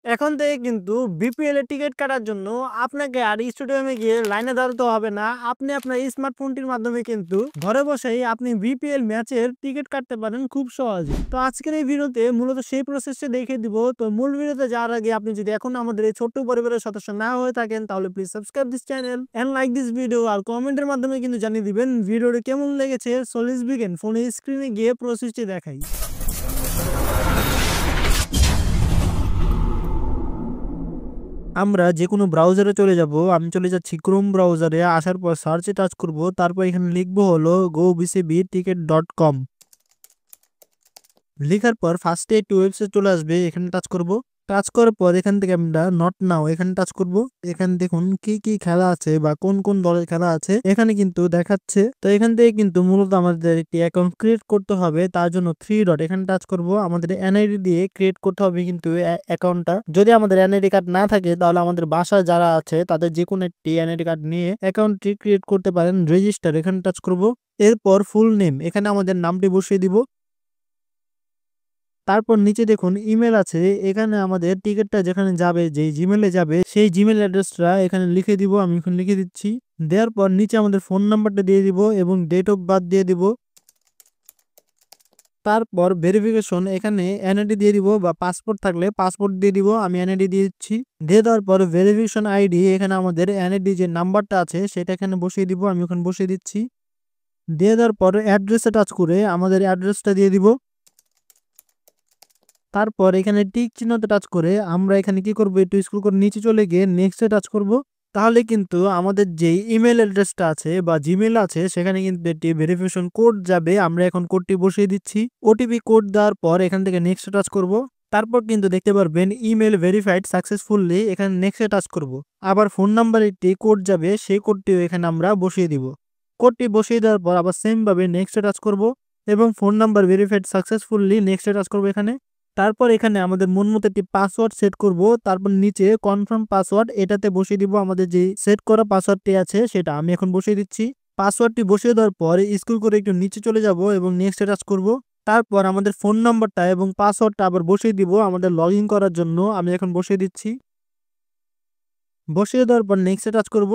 এখন থেকে কিন্তু বিপিএল এর টিকিট কাটার জন্য আপনাকে আর স্টেডিয়ামে গিয়ে লাইনে দাঁড়াতে হবে না। আপনি আপনার স্মার্টফোনটির মাধ্যমে কিন্তু ঘরে বসেই আপনি বিপিএল ম্যাচের টিকিট কাটতে পারেন খুব সহজে। তো আজকের এই ভিডিওতে মূলত সেই প্রসেসটা দেখিয়ে দিব। তো মূল ভিডিওতে যাওয়ার আগে আপনি যদি এখন আমাদের এই ছোট্ট পরিবারের সদস্য না হয়ে থাকেন তাহলে please subscribe this channel and like this video আর কমেন্টের মাধ্যমে কিন্তু জানিয়ে দিবেন ভিডিওটি কেমন লেগেছে। So let's begin. ফোনের স্ক্রিনে গিয়ে প্রসেসটি দেখাই। আমরা যেকোনো ব্রাউজারে চলে যাব। আমি চলে যাচ্ছি ক্রোম ব্রাউজারে। আসার পর সার্চে টাচ করব। তারপর এখানে লিখব হলো gobcbticket.com। লেখার পর ফার্স্টে একটি ওয়েবসাইট চলে আসবে, এখানে টাচ করব। টাচ করার পর এখান থেকে আমরা নট নাও এখানে টাচ করব। এখানে দেখুন কি কি খেলা আছে বা কোন কোন দলের খেলা আছে এখানে কিন্তু দেখাচ্ছে। তো এখান থেকে কিন্তু মূলত আমাদের একটি অ্যাকাউন্ট ক্রিয়েট করতে হবে। তার জন্য 3 ডট এখানে টাচ করব। আমাদের এনআইডি দিয়ে ক্রিয়েট করতে হবে কিন্তু অ্যাকাউন্টটা। যদি আমাদের এনআইডি কার্ড না থাকে তাহলে আমাদের বাসায় যারা আছে তাদের যে কোনো একটি এনআইডি কার্ড নিয়ে অ্যাকাউন্টটি ক্রিয়েট করতে পারেন। রেজিস্টার এখানে টাচ করব। এরপর ফুল নেম এখানে আমাদের নামটি বসিয়ে দিব। তারপর নিচে দেখুন ইমেল আছে, এখানে আমাদের টিকিটটা যেখানে যাবে, যেই জিমেলে যাবে সেই জিমেল অ্যাড্রেসটা এখানে লিখে দিব। আমি এখন লিখে দিচ্ছি। দেওয়ার পর নিচে আমাদের ফোন নাম্বারটা দিয়ে দিব এবং ডেট অফ বার্থ দিয়ে দিব। তারপর ভেরিফিকেশন এখানে এনআইডি দিয়ে দিব বা পাসপোর্ট থাকলে পাসপোর্ট দিয়ে দিব। আমি এনআইডি দিয়ে দিচ্ছি। দিয়ে দেওয়ার পর ভেরিফিকেশন আইডি এখানে আমাদের এনআইডি যে নাম্বারটা আছে সেটা এখানে বসিয়ে দিব। আমি ওখানে বসিয়ে দিচ্ছি। দিয়ে দেওয়ার পর অ্যাড্রেসে টাচ করে আমাদের অ্যাড্রেসটা দিয়ে দিব। তারপর এখানে টিক চিহ্নতে টাচ করে আমরা এখানে কি করব, একটু স্ক্রল করে নিচে চলে গিয়ে নেক্সটে টাচ করব। তাহলে কিন্তু আমাদের যেই ইমেল অ্যাড্রেসটা আছে বা জিমেল আছে সেখানে কিন্তু একটি ভেরিফিকেশন কোড যাবে। আমরা এখন কোডটি বসিয়ে দিচ্ছি। ওটিপি কোড দেওয়ার পর এখান থেকে নেক্সটে টাচ করব। তারপর কিন্তু দেখতে পারবেন ইমেল ভেরিফাইড সাকসেসফুলি, এখানে নেক্সটে টাচ করব। আবার ফোন নাম্বারে একটি কোড যাবে, সেই কোডটিও এখানে আমরা বসিয়ে দিব। কোডটি বসিয়ে দেওয়ার পর আবার সেম ভাবে নেক্সটে টাচ করব এবং ফোন নাম্বার ভেরিফাইড সাকসেসফুলি, নেক্সটে টাচ করব এখানে। তারপর এখানে আমাদের মন মতো একটি পাসওয়ার্ড সেট করব। তারপর নিচে কনফার্ম পাসওয়ার্ড এটাতে বসিয়ে দিব আমাদের যে সেট করা পাসওয়ার্ডটি আছে সেটা। আমি এখন বসিয়ে দিচ্ছি। পাসওয়ার্ডটি বসিয়ে দেওয়ার পর স্ক্রল করে একটু নিচে চলে যাব এবং নেক্সট টাচ করব। তারপর আমাদের ফোন নাম্বারটা এবং পাসওয়ার্ডটা আবার বসিয়ে দিব আমাদের লগ ইন করার জন্য। আমি এখন বসিয়ে দিচ্ছি। বসিয়ে দেওয়ার পর নেক্সট টাচ করব।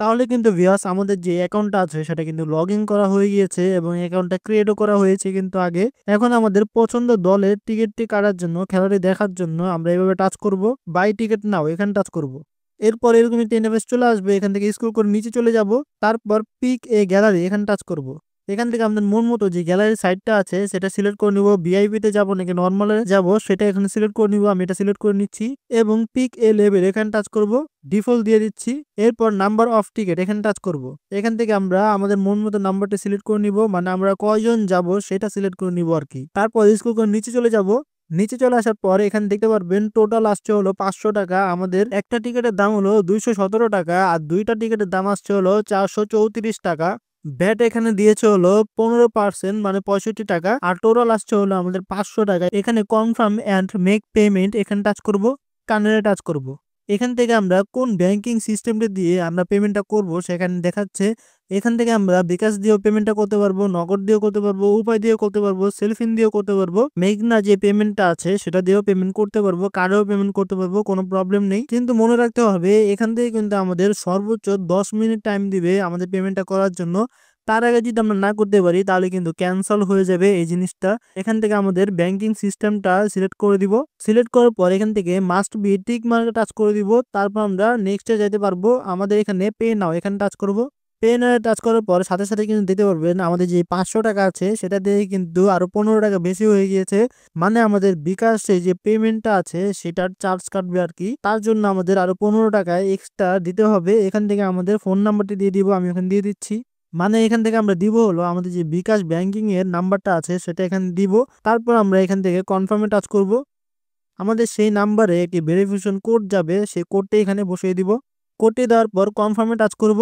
তাহলে কিন্তু ভিউয়ার্স আমাদের যে অ্যাকাউন্টটা আছে সেটা কিন্তু লগ ইন করা হয়ে গিয়েছে এবং অ্যাকাউন্টটা ক্রিয়েটও করা হয়েছে কিন্তু আগে। এখন আমাদের পছন্দ দলের টিকিটটি কাটার জন্য, খেলাটি দেখার জন্য আমরা এভাবে টাচ করব। বাই টিকিট নাও এখানে টাচ করব। এরপর এরকম একটি ইন্টারফেস চলে আসবে। এখান থেকে স্ক্রল করে নিচে চলে যাব। তারপর পিক এ গ্যালারি এখানে টাচ করব। এখান থেকে আমাদের মন মতো যে গ্যালারির সাইডটা আছে সেটা সিলেক্ট করে নিব। ভিআইপি তে যাব নাকি নরমালে যাব সেটা এখানে সিলেক্ট করে নিব। আমি এটা সিলেক্ট করে নিচ্ছি এবং পিক এ লেভেল এখানে টাচ করব। ডিফল্ট দিয়ে দিচ্ছি। এরপর নাম্বার অফ টিকিট এখানে টাচ করব। এখান থেকে আমরা আমাদের মন মতো নাম্বারটা সিলেক্ট করে নিব, মানে আমরা কয়জন যাব সেটা সিলেক্ট করে নিব আর কি। তারপর স্ক্রল করে নিচে চলে যাব। নিচে চলে আসার পর এখানে দেখতে পারবেন টোটাল আসছে হলো 500 টাকা। আমাদের একটা টিকিটের দাম হলো 217 টাকা আর দুইটা টিকিটের দাম আসছে হলো 434 টাকা। ভ্যাট এখানে দিয়েছে হলো 15% মানে 65 টাকা আর টোটাল আসছে হলো আমাদের 500 টাকা। এখানে কনফার্ম এন্ড মেক পেমেন্ট এখানে টাচ করব। কানেক্টে টাচ করব। এখান থেকে আমরা কোন ব্যাংকিং সিস্টেমটা দিয়ে আমরা পেমেন্টটা করব সেখানে দেখাচ্ছে। এখান থেকে আমরা বিকাশ দিয়েও পেমেন্টটা করতে পারবো, নগদ দিয়েও করতে পারবো, উপায় দিয়েও করতে পারবো, সেলফিন দিয়েও করতে পারবো, মেঘনা যে পেমেন্টটা আছে সেটা দিয়েও পেমেন্ট করতে পারবো, কার্ডেও পেমেন্ট করতে পারবো, কোনো প্রবলেম নেই। কিন্তু মনে রাখতে হবে এখান থেকে কিন্তু আমাদের সর্বোচ্চ 10 মিনিট টাইম দিবে আমাদের পেমেন্টটা করার জন্য। তার আগে যদি আমরা না করতে পারি তাহলে কিন্তু ক্যান্সেল হয়ে যাবে এই জিনিসটা। এখান থেকে আমাদের ব্যাংকিং সিস্টেমটা সিলেক্ট করে দিব। সিলেক্ট করার পর এখান থেকে মাস্ট বি টিক মার্কে টাচ করে দিব। তারপর আমরা নেক্সটে যেতে পারবো। আমাদের এখানে পে নাও এখানে টাচ করব। পে নাও টাচ করার পর সাথে সাথে কিন্তু দিতে পারবেন আমাদের যে 500 টাকা আছে সেটা দিয়ে কিন্তু আরো 15 টাকা বেশি হয়ে গিয়েছে। মানে আমাদের বিকাশে যে পেমেন্টটা আছে সেটার চার্জ কাটবে আর কি। তার জন্য আমাদের আরো 15 টাকা এক্সট্রা দিতে হবে। এখান থেকে আমাদের ফোন নাম্বারটি দিয়ে দিব। আমি এখানে দিয়ে দিচ্ছি। মানে এখান থেকে আমরা দিব হলো আমাদের যে বিকাশ ব্যাংকিং এর নাম্বারটা আছে সেটা এখানে দিব। তারপর আমরা এখান থেকে কনফার্মে টাচ করব। আমাদের সেই নাম্বারে একটি ভেরিফিকেশন কোড যাবে, সেই কোডটি এখানে বসিয়ে দিব। কোডটি দেওয়ার পর কনফার্মে টাচ করব।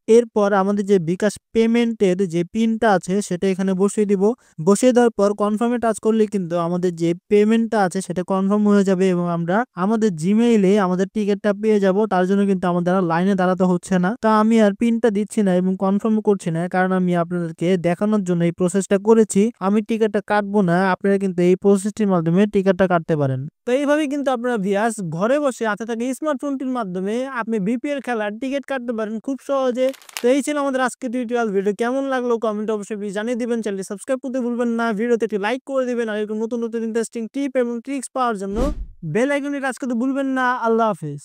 এরপর আমাদের যে বিকাশ পেমেন্টের যে পিনটা আছে সেটা এখানে বসিয়ে দিব। বসিয়ে দেওয়ার পর কনফার্মে টাচ করলে কিন্তু আমাদের যে পেমেন্টটা আছে সেটা কনফার্ম হয়ে যাবে এবং আমরা আমাদের জিমেইলে আমাদের টিকিটটা পেয়ে যাব। তার জন্য কিন্তু আমাদের আর লাইনে দাঁড়াতে হচ্ছে না। তা আমি আর পিনটা দিচ্ছি না এবং কনফার্ম করছি না, কারণ আমি আপনাদেরকে দেখানোর জন্য এই প্রসেসটা করেছি। আমি টিকিটটা কাটবো না, আপনারা কিন্তু এই প্রসেসটির মাধ্যমে টিকিটটা কাটতে পারেন। তো এইভাবে কিন্তু আপনারা ভিউয়ার্স ঘরে বসে হাতে থাকা স্মার্টফোনটির মাধ্যমে আপনি বিপিএল খেলার টিকিট কাটতে পারেন খুব সহজে। তো এই ছিল আমাদের আজকের টিউটোরিয়াল। ভিডিও কেমন লাগলো কমেন্ট অবশ্যই প্লিজ জানিয়ে দিবেন। চ্যানেলটি সাবস্ক্রাইব করতে ভুলবেন না। ভিডিওতে একটি লাইক করে দিবেন আর এরকম নতুন নতুন ইন্টারেস্টিং টিপ এবং ট্রিক্স পাওয়ার জন্য বেল আইকনটি টাচ করতে ভুলবেন না। আল্লাহ হাফেজ।